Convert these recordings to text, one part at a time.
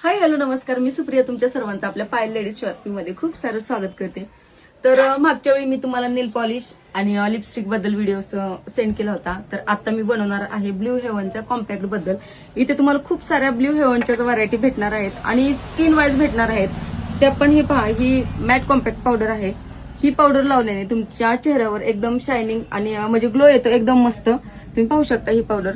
Hi hello नमस्कार, मी सुप्रिया तुमच्या सर्वांचं आपल्या पायल लेडीज शॉपिंगमध्ये खूप सारं स्वागत करते. तर मागच्या वेळी मी तुम्हाला नेल पॉलिश आणि लिपस्टिक बद्दल व्हिडिओ सेंड केला होता. तर आता मी बनवणार आहे ब्ल्यू हेवनच्या कॉम्पॅक्ट बद्दल. इथे तुम्हाला खूप साऱ्या ब्ल्यू हेवनच्या व्हरायटी भेटणार आहेत आणि स्किन वाईज भेटणार आहेत. त्या पण हे पहा, ही मॅट कॉम्पॅक्ट पावडर आहे. ही पावडर लावल्याने तुमच्या चेहऱ्यावर एकदम शायनिंग आणि म्हणजे ग्लो येतो एकदम मस्त. तुम्ही पाहू शकता ही पावडर.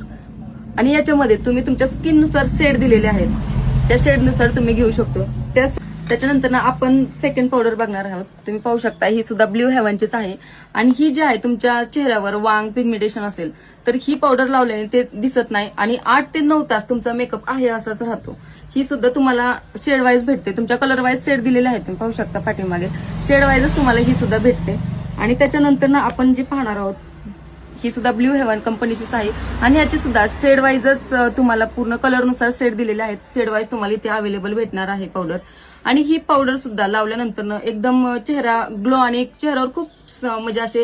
आणि याच्यामध्ये तुम्ही तुमच्या स्किन नुसार शेड दिलेले आहेत, त्या शेडनुसार तुम्ही घेऊ शकतो. त्याच्यानंतर ना आपण सेकंड पावडर बघणार आहोत. तुम्ही पाहू शकता ही सुद्धा ब्ल्यू हेवनचीच आहे. आणि ही जी आहे तुमच्या चेहऱ्यावर वांग पिगमेंटेशन असेल तर ही पावडर लावल्याने ते दिसत नाही आणि 8 ते 9 तास तुमचा मेकअप आहे असाच राहतो. ही सुद्धा तुम्हाला शेड वाईज भेटते. तुमच्या कलर वाईज शेड दिलेले आहेत, तुम्ही पाहू शकता पाठीमागे शेड वाईजच तुम्हाला ही सुद्धा भेटते. आणि त्याच्यानंतर ना आपण जी पाहणार आहोत ही सुद्धा ब्ल्यू हेवन कंपनीचीच आहे आणि ह्याची सुद्धा शेड वाईजच तुम्हाला पूर्ण कलरनुसार शेड दिलेले आहेत. शेड वाईज तुम्हाला इथे अवेलेबल भेटणार आहे पावडर. आणि ही पावडर सुद्धा लावल्यानंतर एकदम चेहरा ग्लो आणि चेहऱ्यावर खूप म्हणजे असे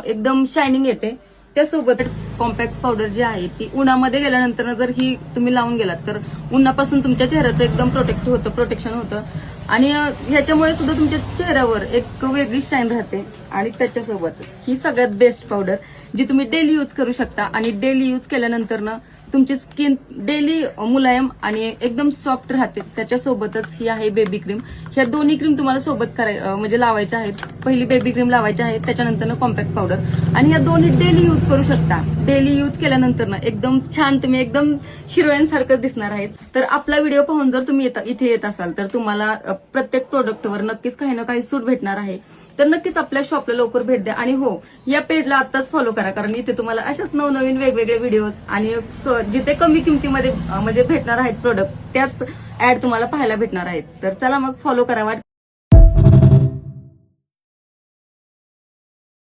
एकदम शायनिंग येते. त्यासोबत कॉम्पॅक्ट पावडर जी आहे ती उन्हामध्ये गेल्यानंतर जर ही तुम्ही लावून गेलात तर उन्हापासून तुमच्या चेहऱ्याचं एकदम प्रोटेक्शन होतं आणि ह्याच्यामुळे सुद्धा तुमच्या चेहऱ्यावर एक वेगळी शाईन राहते. आणि त्याच्यासोबतच ही सगळ्यात बेस्ट पावडर जी तुम्ही डेली यूज करू शकता आणि डेली यूज केल्यानंतर तुमची स्किन डेली मुलायम आणि एकदम सॉफ्ट राहते. त्याच्यासोबतच ही आहे बेबी क्रीम. ह्या दोन्ही क्रीम तुम्हाला सोबत म्हणजे लावायच्या आहेत. पहिली बेबी क्रीम लावायची आहे, त्याच्यानंतर कॉम्पॅक्ट पावडर. आणि ह्या दोन्ही डेली यूज करू शकता. डेली यूज केल्यानंतर एकदम छान तुम्ही एकदम हिरोईन सारखंच दिसणार आहेत. तर आपला व्हिडिओ पाहून जर तुम्ही इथे येत असाल तर तुम्हाला प्रत्येक प्रोडक्टवर नक्कीच काही ना काही सूट भेटणार आहे. तर नक्कीच आपल्या शॉपला लवकर भेट द्या आणि हो, या पेजला आत्ताच फॉलो करा, कारण इथे तुम्हाला अशाच नवनवीन वेगवेगळे व्हिडिओज आणि जिथे कमी किमतीमध्ये म्हणजे भेटणार आहेत प्रोडक्ट त्याच ऍड तुम्हाला पाहायला भेटणार आहेत. तर चला मग फॉलो करा.